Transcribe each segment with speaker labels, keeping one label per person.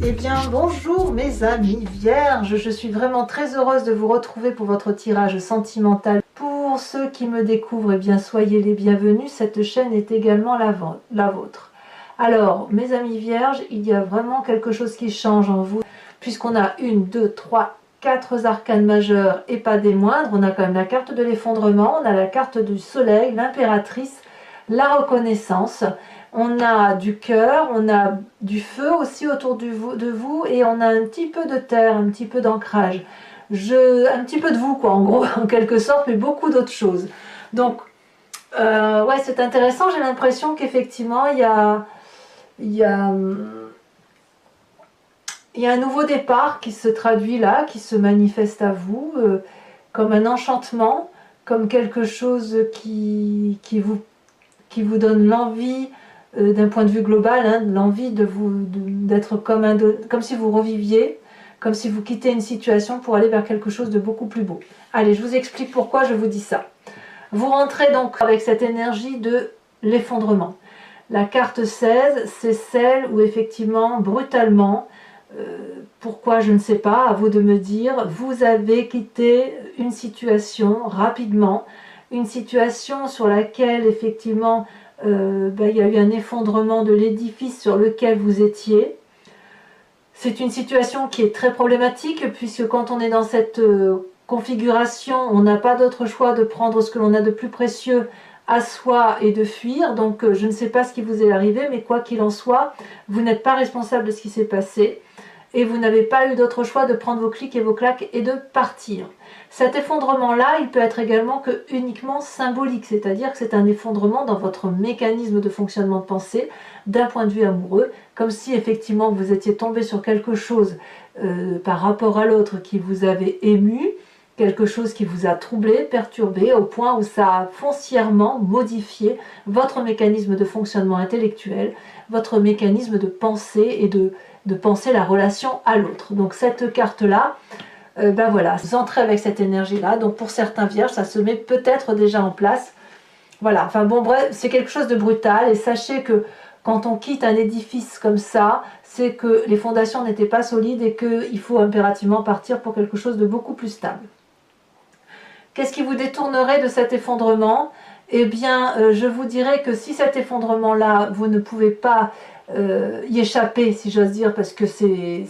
Speaker 1: Eh bien bonjour mes amis vierges, je suis vraiment très heureuse de vous retrouver pour votre tirage sentimental. Pour ceux qui me découvrent, eh bien soyez les bienvenus, cette chaîne est également la vôtre. Alors mes amis vierges, il y a vraiment quelque chose qui change en vous, puisqu'on a 1, 2, 3, 4 arcanes majeurs et pas des moindres. On a quand même la carte de l'effondrement, on a la carte du soleil, l'impératrice, la reconnaissance. On a du cœur, on a du feu aussi autour de vous et on a un petit peu de terre, un petit peu d'ancrage. Un petit peu de vous quoi, en gros, en quelque sorte, mais beaucoup d'autres choses. Donc, ouais, c'est intéressant, j'ai l'impression qu'effectivement, il y a un nouveau départ qui se traduit là, qui se manifeste à vous, comme un enchantement, comme quelque chose qui vous donne l'envie, d'un point de vue global, hein, l'envie d'être comme si vous reviviez, comme si vous quittez une situation pour aller vers quelque chose de beaucoup plus beau. Allez, je vous explique pourquoi je vous dis ça. Vous rentrez donc avec cette énergie de l'effondrement. La carte 16, c'est celle où effectivement, brutalement, pourquoi je ne sais pas, à vous de me dire, vous avez quitté une situation rapidement, une situation sur laquelle effectivement il y a eu un effondrement de l'édifice sur lequel vous étiez. C'est une situation qui est très problématique puisque quand on est dans cette configuration, on n'a pas d'autre choix de prendre ce que l'on a de plus précieux à soi et de fuir. Donc je ne sais pas ce qui vous est arrivé, mais quoi qu'il en soit, vous n'êtes pas responsable de ce qui s'est passé et vous n'avez pas eu d'autre choix de prendre vos clics et vos claques et de partir. Cet effondrement-là, il peut être également uniquement symbolique, c'est-à-dire que c'est un effondrement dans votre mécanisme de fonctionnement de pensée, d'un point de vue amoureux, comme si effectivement vous étiez tombé sur quelque chose par rapport à l'autre qui vous avait ému, quelque chose qui vous a troublé, perturbé, au point où ça a foncièrement modifié votre mécanisme de fonctionnement intellectuel, votre mécanisme de pensée et de penser la relation à l'autre. Donc cette carte-là, ben voilà, vous entrez avec cette énergie-là. Donc pour certains vierges, ça se met peut-être déjà en place. Voilà, enfin bon, bref, c'est quelque chose de brutal. Et sachez que quand on quitte un édifice comme ça, c'est que les fondations n'étaient pas solides et qu'il faut impérativement partir pour quelque chose de beaucoup plus stable. Qu'est-ce qui vous détournerait de cet effondrement? Eh bien, je vous dirais que si cet effondrement-là, vous ne pouvez pas y échapper, si j'ose dire, parce que c'est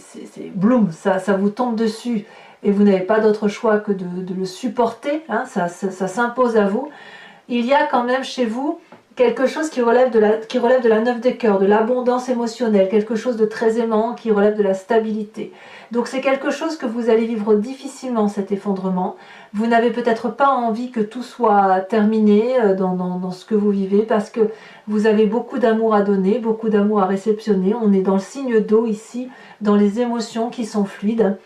Speaker 1: bloom, ça vous tombe dessus et vous n'avez pas d'autre choix que de le supporter, hein, ça s'impose à vous. Il y a quand même chez vous quelque chose qui relève de la 9 des cœurs, de l'abondance émotionnelle, quelque chose de très aimant qui relève de la stabilité. Donc c'est quelque chose que vous allez vivre difficilement, cet effondrement. Vous n'avez peut-être pas envie que tout soit terminé dans ce que vous vivez parce que vous avez beaucoup d'amour à donner, beaucoup d'amour à réceptionner. On est dans le signe d'eau ici, dans les émotions qui sont fluides.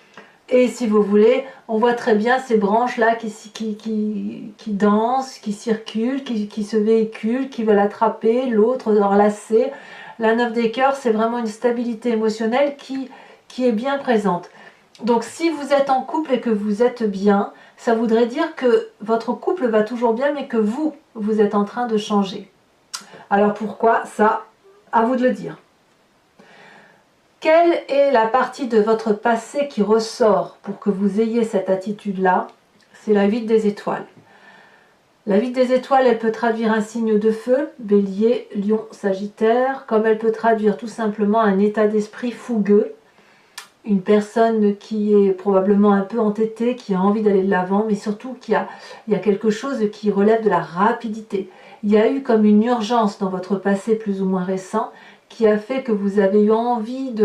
Speaker 1: Et si vous voulez, on voit très bien ces branches-là qui dansent, qui circulent, qui se véhiculent, qui veulent attraper, l'autre enlacer. La 9 des cœurs, c'est vraiment une stabilité émotionnelle qui est bien présente. Donc si vous êtes en couple et que vous êtes bien, ça voudrait dire que votre couple va toujours bien, mais que vous êtes en train de changer. Alors pourquoi ça? À vous de le dire. Quelle est la partie de votre passé qui ressort pour que vous ayez cette attitude-là? C'est la 8 des étoiles. La 8 des étoiles, elle peut traduire un signe de feu, Bélier, Lion, Sagittaire, comme elle peut traduire tout simplement un état d'esprit fougueux, une personne qui est probablement un peu entêtée, qui a envie d'aller de l'avant, mais surtout il y a quelque chose qui relève de la rapidité. Il y a eu comme une urgence dans votre passé plus ou moins récent, qui a fait que vous avez eu envie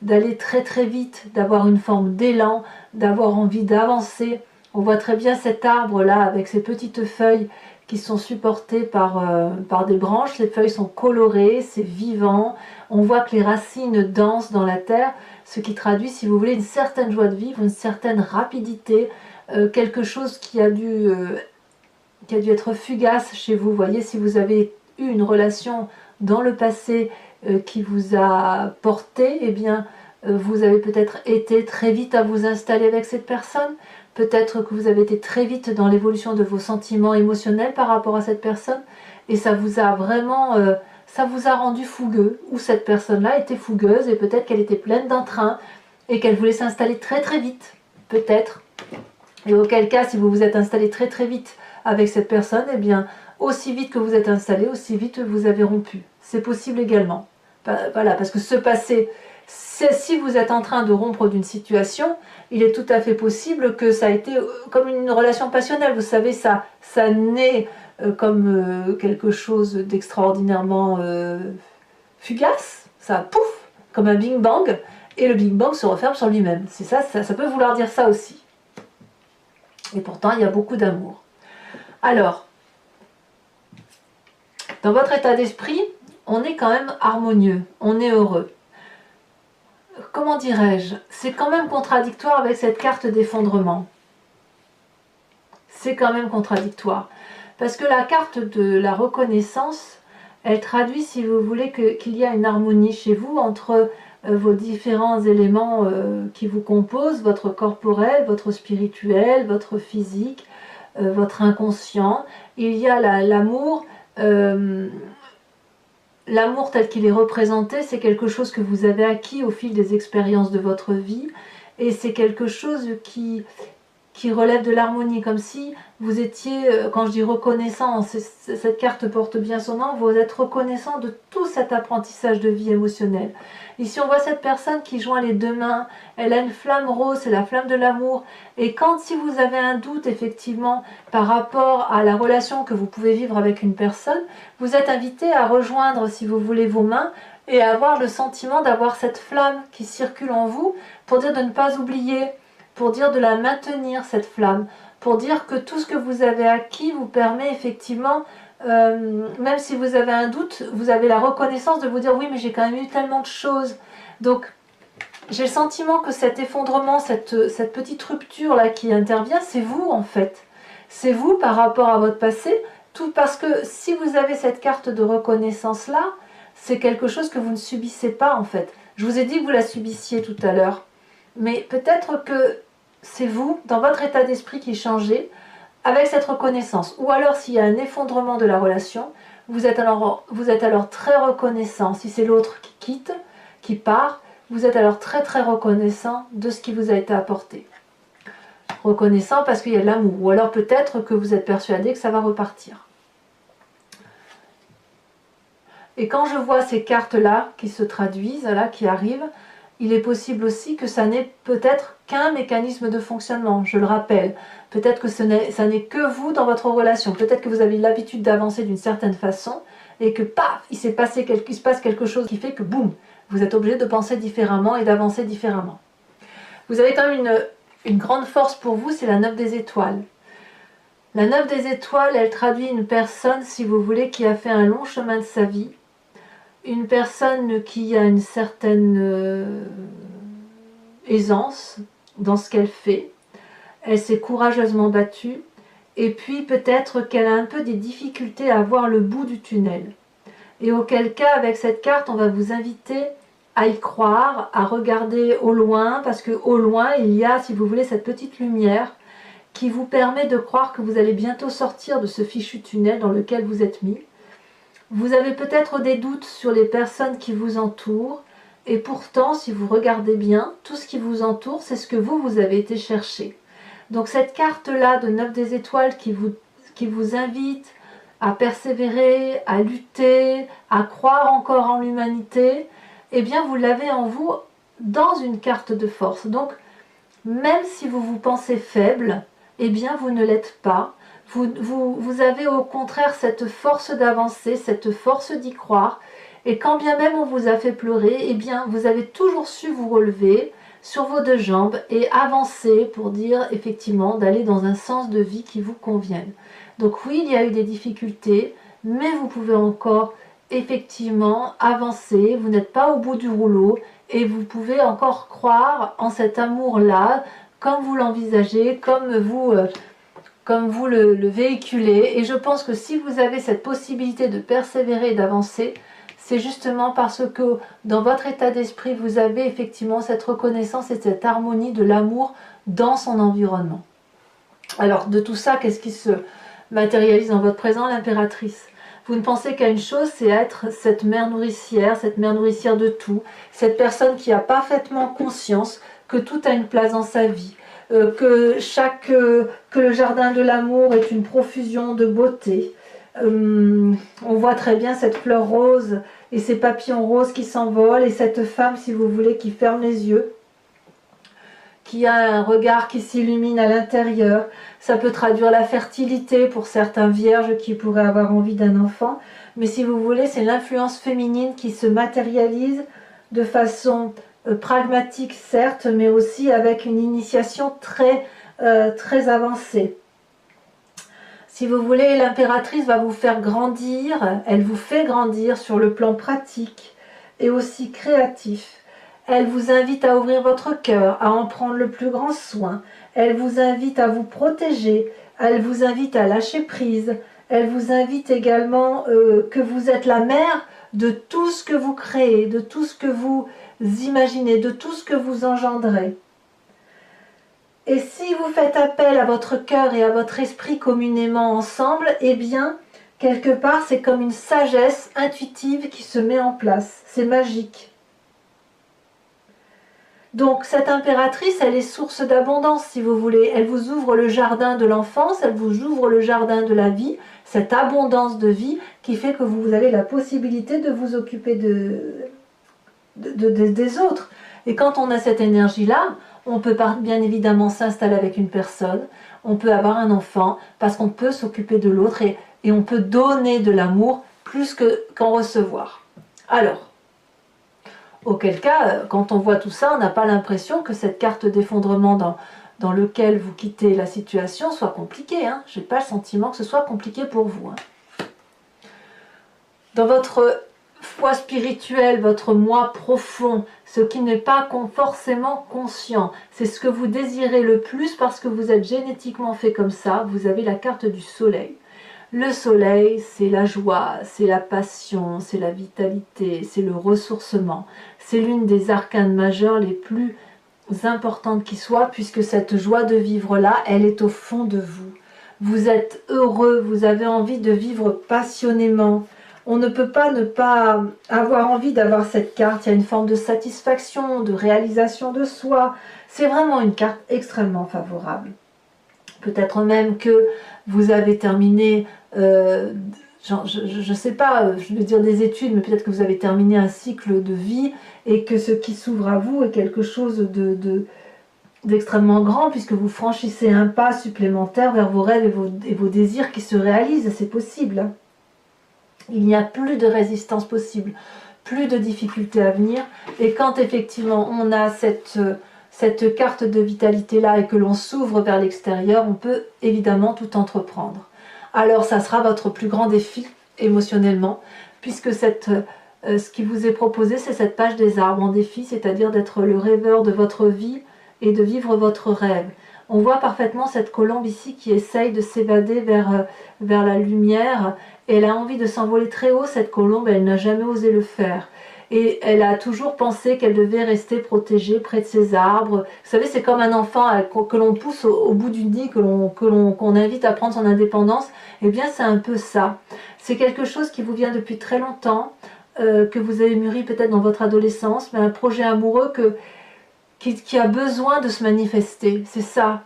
Speaker 1: d'aller très très vite, d'avoir une forme d'élan, d'avoir envie d'avancer. On voit très bien cet arbre là avec ses petites feuilles qui sont supportées par des branches. Les feuilles sont colorées, c'est vivant. On voit que les racines dansent dans la terre, ce qui traduit, si vous voulez, une certaine joie de vivre, une certaine rapidité, quelque chose qui a dû être fugace chez vous. Vous voyez, si vous avez eu une relation dans le passé qui vous a porté, eh bien, vous avez peut-être été très vite à vous installer avec cette personne. Peut-être que vous avez été très vite dans l'évolution de vos sentiments émotionnels par rapport à cette personne. Et ça vous a vraiment ça vous a rendu fougueux, ou cette personne-là était fougueuse et peut-être qu'elle était pleine d'entrain et qu'elle voulait s'installer très très vite, peut-être. Et auquel cas, si vous vous êtes installé très très vite avec cette personne, eh bien, aussi vite que vous êtes installé, aussi vite vous avez rompu. C'est possible également. Voilà, parce que ce passé, si vous êtes en train de rompre d'une situation, il est tout à fait possible que ça a été comme une relation passionnelle. Vous savez, ça naît comme quelque chose d'extraordinairement fugace, ça pouf, comme un Big Bang, et le Big Bang se referme sur lui-même. C'est ça, ça peut vouloir dire ça aussi. Et pourtant, il y a beaucoup d'amour. Alors, dans votre état d'esprit, on est quand même harmonieux, on est heureux. Comment dirais-je? C'est quand même contradictoire avec cette carte d'effondrement. C'est quand même contradictoire. Parce que la carte de la reconnaissance, elle traduit, si vous voulez, qu'il y a une harmonie chez vous entre vos différents éléments qui vous composent, votre corporel, votre spirituel, votre physique, votre inconscient. Il y a l'amour. L'amour tel qu'il est représenté, c'est quelque chose que vous avez acquis au fil des expériences de votre vie, et c'est quelque chose qui relève de l'harmonie, comme si vous étiez, quand je dis reconnaissant, cette carte porte bien son nom, vous êtes reconnaissant de tout cet apprentissage de vie émotionnelle. Ici on voit cette personne qui joint les deux mains, elle a une flamme rose, c'est la flamme de l'amour, et si vous avez un doute effectivement par rapport à la relation que vous pouvez vivre avec une personne, vous êtes invité à rejoindre, si vous voulez, vos mains, et à avoir le sentiment d'avoir cette flamme qui circule en vous, pour dire de ne pas oublier, pour dire de la maintenir, cette flamme, pour dire que tout ce que vous avez acquis vous permet effectivement, même si vous avez un doute, vous avez la reconnaissance de vous dire oui mais j'ai quand même eu tellement de choses. Donc j'ai le sentiment que cet effondrement, cette petite rupture là qui intervient, c'est vous en fait. C'est vous par rapport à votre passé, tout parce que si vous avez cette carte de reconnaissance là, c'est quelque chose que vous ne subissez pas en fait. Je vous ai dit que vous la subissiez tout à l'heure. Mais peut-être que c'est vous, dans votre état d'esprit, qui changez avec cette reconnaissance. Ou alors, s'il y a un effondrement de la relation, vous êtes alors très reconnaissant. Si c'est l'autre qui quitte, qui part, vous êtes alors très très reconnaissant de ce qui vous a été apporté. Reconnaissant parce qu'il y a de l'amour. Ou alors peut-être que vous êtes persuadé que ça va repartir. Et quand je vois ces cartes-là qui se traduisent, là, qui arrivent, il est possible aussi que ça n'est peut-être qu'un mécanisme de fonctionnement, je le rappelle. Peut-être que ça n'est que vous dans votre relation. Peut-être que vous avez l'habitude d'avancer d'une certaine façon et que paf, il se passe quelque chose qui fait que boum, vous êtes obligé de penser différemment et d'avancer différemment. Vous avez quand même une grande force pour vous, c'est la 9 des étoiles. La 9 des étoiles, elle traduit une personne, si vous voulez, qui a fait un long chemin de sa vie. Une personne qui a une certaine aisance dans ce qu'elle fait. Elle s'est courageusement battue. Et puis peut-être qu'elle a un peu des difficultés à voir le bout du tunnel. Et auquel cas, avec cette carte, on va vous inviter à y croire, à regarder au loin, parce qu'au loin, il y a, si vous voulez, cette petite lumière qui vous permet de croire que vous allez bientôt sortir de ce fichu tunnel dans lequel vous êtes mis. Vous avez peut-être des doutes sur les personnes qui vous entourent, et pourtant, si vous regardez bien, tout ce qui vous entoure, c'est ce que vous avez été chercher. Donc cette carte-là de 9 des étoiles qui vous invite à persévérer, à lutter, à croire encore en l'humanité, eh bien vous l'avez en vous dans une carte de force. Donc même si vous vous pensez faible, eh bien vous ne l'êtes pas. Vous avez au contraire cette force d'avancer, cette force d'y croire. Et quand bien même on vous a fait pleurer, eh bien vous avez toujours su vous relever sur vos deux jambes et avancer pour dire effectivement d'aller dans un sens de vie qui vous convienne. Donc oui, il y a eu des difficultés, mais vous pouvez encore effectivement avancer. Vous n'êtes pas au bout du rouleau et vous pouvez encore croire en cet amour-là, comme vous l'envisagez, comme vous le véhiculez. Et je pense que si vous avez cette possibilité de persévérer et d'avancer, c'est justement parce que dans votre état d'esprit, vous avez effectivement cette reconnaissance et cette harmonie de l'amour dans son environnement. Alors de tout ça, qu'est-ce qui se matérialise dans votre présent? L'impératrice. Vous ne pensez qu'à une chose, c'est être cette mère nourricière de tout, cette personne qui a parfaitement conscience que tout a une place dans sa vie, que le jardin de l'amour est une profusion de beauté. On voit très bien cette fleur rose et ces papillons roses qui s'envolent et cette femme, si vous voulez, qui ferme les yeux, qui a un regard qui s'illumine à l'intérieur. Ça peut traduire la fertilité pour certains vierges qui pourraient avoir envie d'un enfant, mais si vous voulez, c'est l'influence féminine qui se matérialise de façon pragmatique, certes, mais aussi avec une initiation très avancée. Si vous voulez, l'impératrice va vous faire grandir, elle vous fait grandir sur le plan pratique et aussi créatif. Elle vous invite à ouvrir votre cœur, à en prendre le plus grand soin. Elle vous invite à vous protéger, elle vous invite à lâcher prise. Elle vous invite également que vous êtes la mère de tout ce que vous créez, de tout ce que vous imaginez, de tout ce que vous engendrez. Et si vous faites appel à votre cœur et à votre esprit communément ensemble, eh bien, quelque part, c'est comme une sagesse intuitive qui se met en place. C'est magique. Donc, cette impératrice, elle est source d'abondance, si vous voulez. Elle vous ouvre le jardin de l'enfance, elle vous ouvre le jardin de la vie, cette abondance de vie qui fait que vous avez la possibilité de vous occuper des autres. Et quand on a cette énergie-là, on peut bien évidemment s'installer avec une personne, on peut avoir un enfant, parce qu'on peut s'occuper de l'autre et on peut donner de l'amour plus qu'en recevoir. Alors, auquel cas, quand on voit tout ça, on n'a pas l'impression que cette carte d'effondrement dans lequel vous quittez la situation soit compliquée. Hein. Je n'ai pas le sentiment que ce soit compliqué pour vous. Hein. Dans votre foi spirituelle, votre moi profond, ce qui n'est pas forcément conscient, c'est ce que vous désirez le plus parce que vous êtes génétiquement fait comme ça, vous avez la carte du soleil. Le soleil, c'est la joie, c'est la passion, c'est la vitalité, c'est le ressourcement. C'est l'une des arcanes majeures les plus importantes qui soient, puisque cette joie de vivre-là, elle est au fond de vous. Vous êtes heureux, vous avez envie de vivre passionnément. On ne peut pas ne pas avoir envie d'avoir cette carte. Il y a une forme de satisfaction, de réalisation de soi. C'est vraiment une carte extrêmement favorable. Peut-être même que vous avez terminé, je ne sais pas, je veux dire des études, mais peut-être que vous avez terminé un cycle de vie et que ce qui s'ouvre à vous est quelque chose d'extrêmement grand, puisque vous franchissez un pas supplémentaire vers vos rêves et vos désirs qui se réalisent. C'est possible. Il n'y a plus de résistance possible, plus de difficultés à venir. Et quand effectivement on a cette carte de vitalité là et que l'on s'ouvre vers l'extérieur, on peut évidemment tout entreprendre. Alors ça sera votre plus grand défi émotionnellement, puisque ce qui vous est proposé, c'est cette page des arbres en défi, c'est-à-dire d'être le rêveur de votre vie et de vivre votre rêve. On voit parfaitement cette colombe ici qui essaye de s'évader vers la lumière. Elle a envie de s'envoler très haut, cette colombe, elle n'a jamais osé le faire. Et elle a toujours pensé qu'elle devait rester protégée près de ces arbres. Vous savez, c'est comme un enfant que l'on pousse au bout du nid, qu'on invite à prendre son indépendance. Eh bien, c'est un peu ça. C'est quelque chose qui vous vient depuis très longtemps, que vous avez mûri peut-être dans votre adolescence, mais un projet amoureux qui a besoin de se manifester. C'est ça.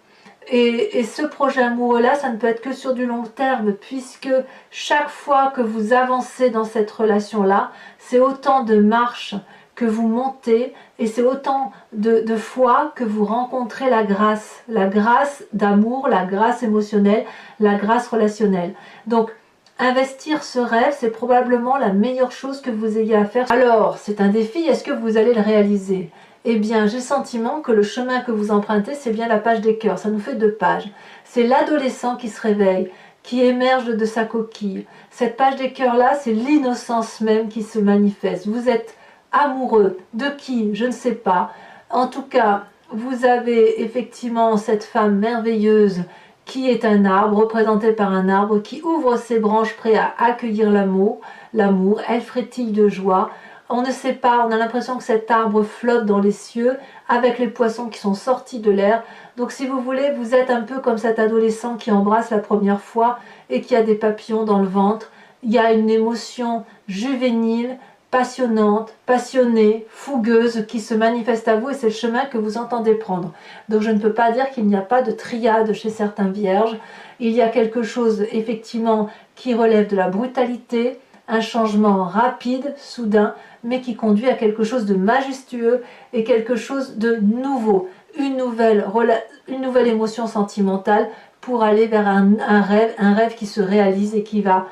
Speaker 1: Et ce projet amoureux-là, ça ne peut être que sur du long terme, puisque chaque fois que vous avancez dans cette relation-là, c'est autant de marches que vous montez, et c'est autant de fois que vous rencontrez la grâce d'amour, la grâce émotionnelle, la grâce relationnelle. Donc, investir ce rêve, c'est probablement la meilleure chose que vous ayez à faire. Alors, c'est un défi, est-ce que vous allez le réaliser ? Eh bien, j'ai le sentiment que le chemin que vous empruntez, c'est bien la page des cœurs. Ça nous fait 2 pages. C'est l'adolescent qui se réveille, qui émerge de sa coquille. Cette page des cœurs-là, c'est l'innocence même qui se manifeste. Vous êtes amoureux de qui? Je ne sais pas. En tout cas, vous avez effectivement cette femme merveilleuse qui est un arbre, représentée par un arbre, qui ouvre ses branches prêt à accueillir l'amour. Elle frétille de joie. On ne sait pas, on a l'impression que cet arbre flotte dans les cieux avec les poissons qui sont sortis de l'air. Donc si vous voulez, vous êtes un peu comme cet adolescent qui embrasse la première fois et qui a des papillons dans le ventre il y a une émotion juvénile, passionnante, passionnée, fougueuse qui se manifeste à vous et c'est le chemin que vous entendez prendre. Donc je ne peux pas dire qu'il n'y a pas de triade chez certains vierges. Il y a quelque chose effectivement qui relève de la brutalité, un changement rapide, soudain, mais qui conduit à quelque chose de majestueux et quelque chose de nouveau, une nouvelle émotion sentimentale pour aller vers un rêve qui se réalise et qui va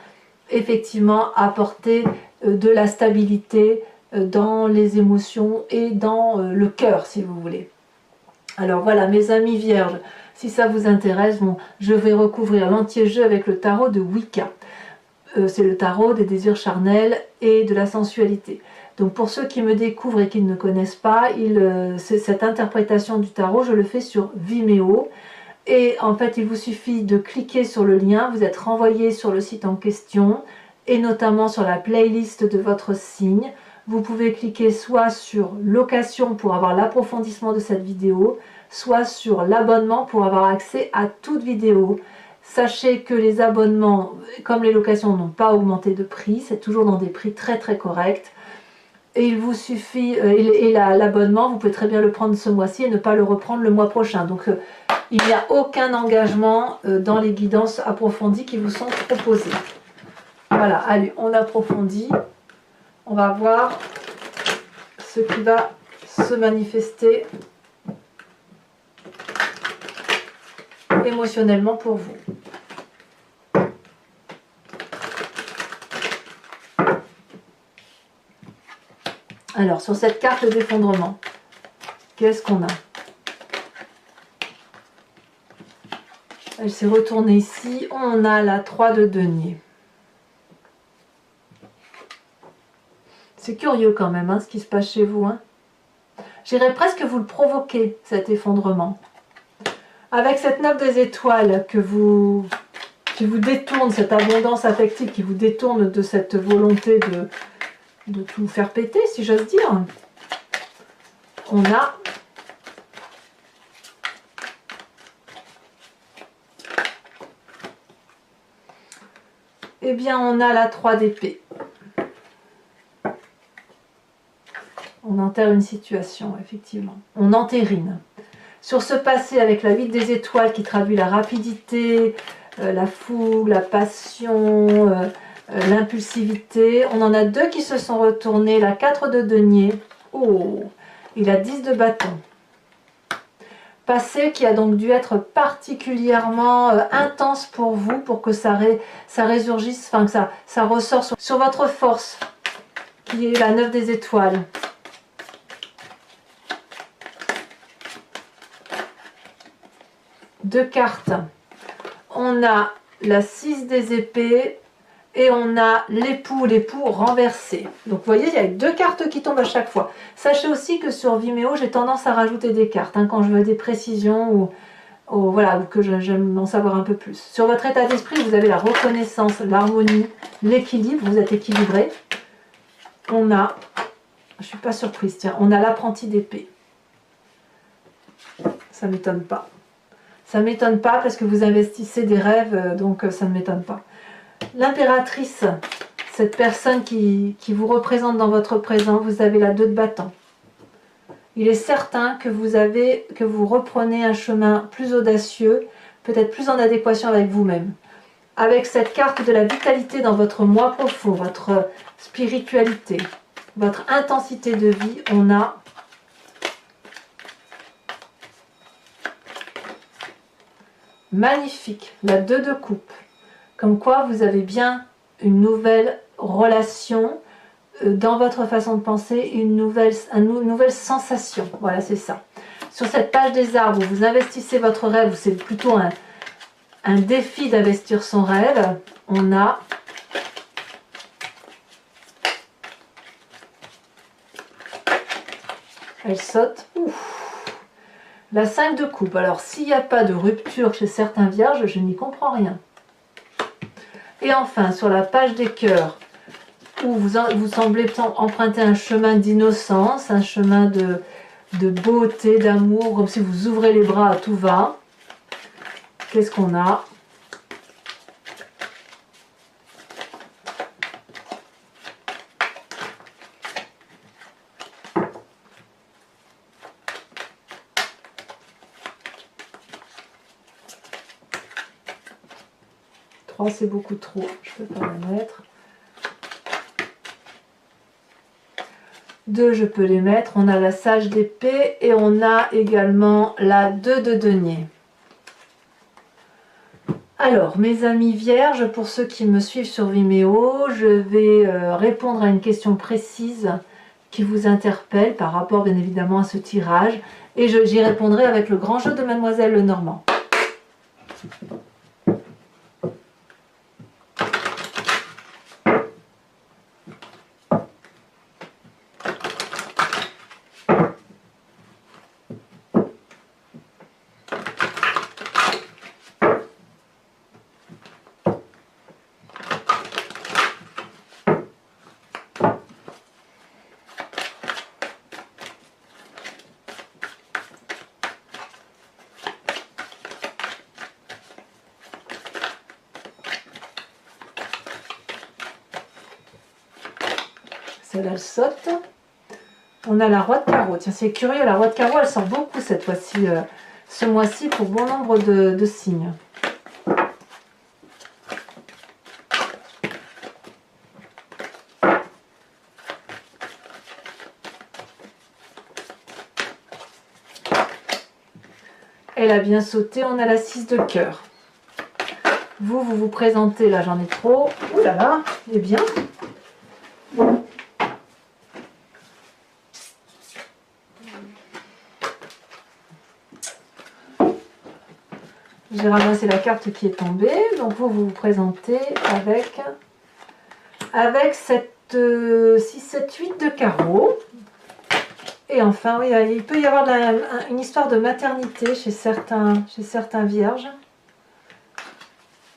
Speaker 1: effectivement apporter de la stabilité dans les émotions et dans le cœur, si vous voulez. Alors voilà, mes amis vierges, si ça vous intéresse, bon, je vais recouvrir l'entier jeu avec le tarot de Wicca. C'est le tarot des désirs charnels et de la sensualité. Donc pour ceux qui me découvrent et qui ne me connaissent pas, cette interprétation du tarot, je le fais sur Vimeo. Et en fait, il vous suffit de cliquer sur le lien, vous êtes renvoyé sur le site en question, et notamment sur la playlist de votre signe. Vous pouvez cliquer soit sur location pour avoir l'approfondissement de cette vidéo, soit sur l'abonnement pour avoir accès à toute vidéo. Sachez que les abonnements, comme les locations, n'ont pas augmenté de prix, c'est toujours dans des prix très très corrects. Et il vous suffit, et l'abonnement, vous pouvez très bien le prendre ce mois-ci et ne pas le reprendre le mois prochain. Donc il n'y a aucun engagement dans les guidances approfondies qui vous sont proposées. Voilà, allez, on approfondit. On va voir ce qui va se manifester émotionnellement pour vous. Alors, sur cette carte d'effondrement, qu'est-ce qu'on a? Elle s'est retournée ici. On a la 3 de denier. C'est curieux quand même, hein, ce qui se passe chez vous. Hein. J'irais presque vous le provoquer, cet effondrement. Avec cette 9 des étoiles qui vous détourne, cette abondance affective qui vous détourne de cette volonté de tout faire péter, si j'ose dire, on a on a la 3 d'épée. On enterre une situation, effectivement. On entérine. Sur ce passé avec la 8 des étoiles qui traduit la rapidité, la fougue, la passion, l'impulsivité. On en a 2 qui se sont retournés, la 4 de denier, oh, et la 10 de bâton. Passé qui a donc dû être particulièrement intense pour vous, pour que ça résurgisse, enfin que ça ressort sur votre force, qui est la 9 des étoiles. Deux cartes. On a la 6 des épées et on a l'époux renversé. Donc vous voyez, il y a 2 cartes qui tombent à chaque fois. Sachez aussi que sur Vimeo, j'ai tendance à rajouter des cartes hein, quand je veux des précisions ou voilà, que j'aime en savoir un peu plus. Sur votre état d'esprit, vous avez la reconnaissance, l'harmonie, l'équilibre, vous êtes équilibré. On a, je suis pas surprise, tiens, on a l'apprenti d'épée. Ça m'étonne pas. Ça ne m'étonne pas parce que vous investissez des rêves, donc ça ne m'étonne pas. L'impératrice, cette personne qui vous représente dans votre présent, vous avez la 2 de bâton. Il est certain que vous reprenez un chemin plus audacieux, peut-être plus en adéquation avec vous-même. Avec cette carte de la vitalité dans votre moi profond, votre spiritualité, votre intensité de vie, on a magnifique, la 2 de coupe. Comme quoi vous avez bien une nouvelle relation dans votre façon de penser, une nouvelle sensation. Voilà, c'est ça. Sur cette page des arbres, où vous investissez votre rêve, ou c'est plutôt un défi d'investir son rêve, on a elle saute. Ouf. La 5 de coupe. Alors, s'il n'y a pas de rupture chez certains vierges, je n'y comprends rien. Et enfin, sur la page des cœurs, où vous semblez emprunter un chemin d'innocence, un chemin de beauté, d'amour, comme si vous ouvrez les bras à tout va. Qu'est-ce qu'on a? 3 c'est beaucoup trop, je ne peux pas la mettre. 2 je peux les mettre, on a la sage d'épée et on a également la 2 de denier. Alors mes amis vierges, pour ceux qui me suivent sur Vimeo, je vais répondre à une question précise qui vous interpelle par rapport bien évidemment à ce tirage et j'y répondrai avec le grand jeu de Mademoiselle Lenormand. Celle-là, elle saute. On a la roi de carreau. Tiens, c'est curieux, la roi de carreau, elle sort beaucoup cette fois-ci, ce mois-ci, pour bon nombre de signes. Elle a bien sauté, on a la 6 de cœur. Vous vous présentez, là j'en ai trop. Ouh là là, il est bien. J'ai ramassé la carte qui est tombée, donc vous vous présentez avec cette 6, 7, 8 de carreau. Et enfin, oui, il peut y avoir une histoire de maternité chez certains vierges.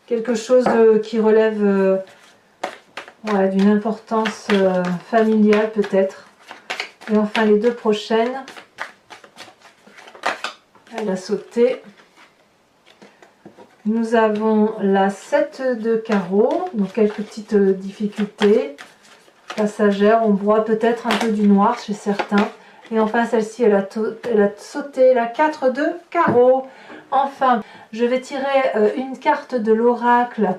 Speaker 1: Quelque chose qui relève voilà, d'une importance familiale peut-être. Et enfin, les 2 prochaines, elle a sauté. Nous avons la 7 de carreau, donc quelques petites difficultés passagères. On voit peut-être un peu du noir chez certains. Et enfin, celle-ci, elle a sauté la 4 de carreau. Enfin, je vais tirer une carte de l'oracle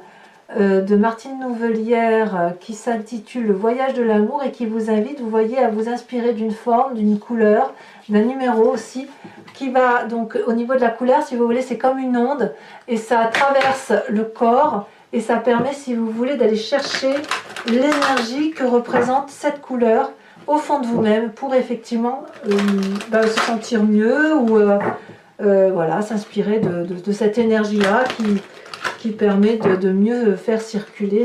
Speaker 1: de Martine Nouvelière qui s'intitule Le voyage de l'amour et qui vous invite, vous voyez, à vous inspirer d'une forme, d'une couleur, d'un numéro aussi, qui va donc au niveau de la couleur, si vous voulez, c'est comme une onde et ça traverse le corps et ça permet, si vous voulez, d'aller chercher l'énergie que représente cette couleur au fond de vous-même pour effectivement se sentir mieux ou voilà, s'inspirer de cette énergie-là qui permet de mieux faire circuler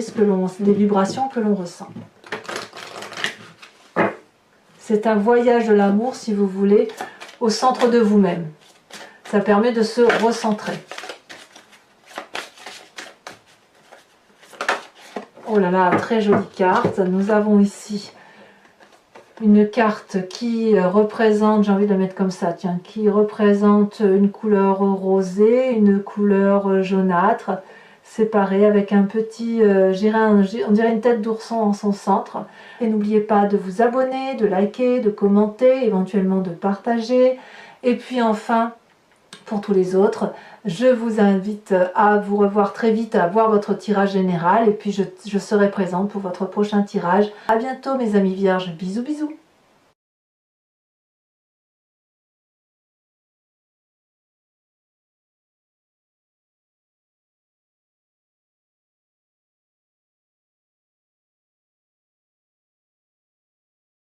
Speaker 1: les vibrations que l'on ressent. C'est un voyage de l'amour, si vous voulez, au centre de vous-même. Ça permet de se recentrer. Oh là là, très jolie carte. Nous avons ici une carte qui représente, j'ai envie de la mettre comme ça, tiens, qui représente une couleur rosée, une couleur jaunâtre, séparée avec un petit, on dirait une tête d'ourson en son centre. Et n'oubliez pas de vous abonner, de liker, de commenter, éventuellement de partager. Et puis enfin, pour tous les autres, je vous invite à vous revoir très vite, à voir votre tirage général et puis je serai présente pour votre prochain tirage. À bientôt mes amis vierges, bisous bisous.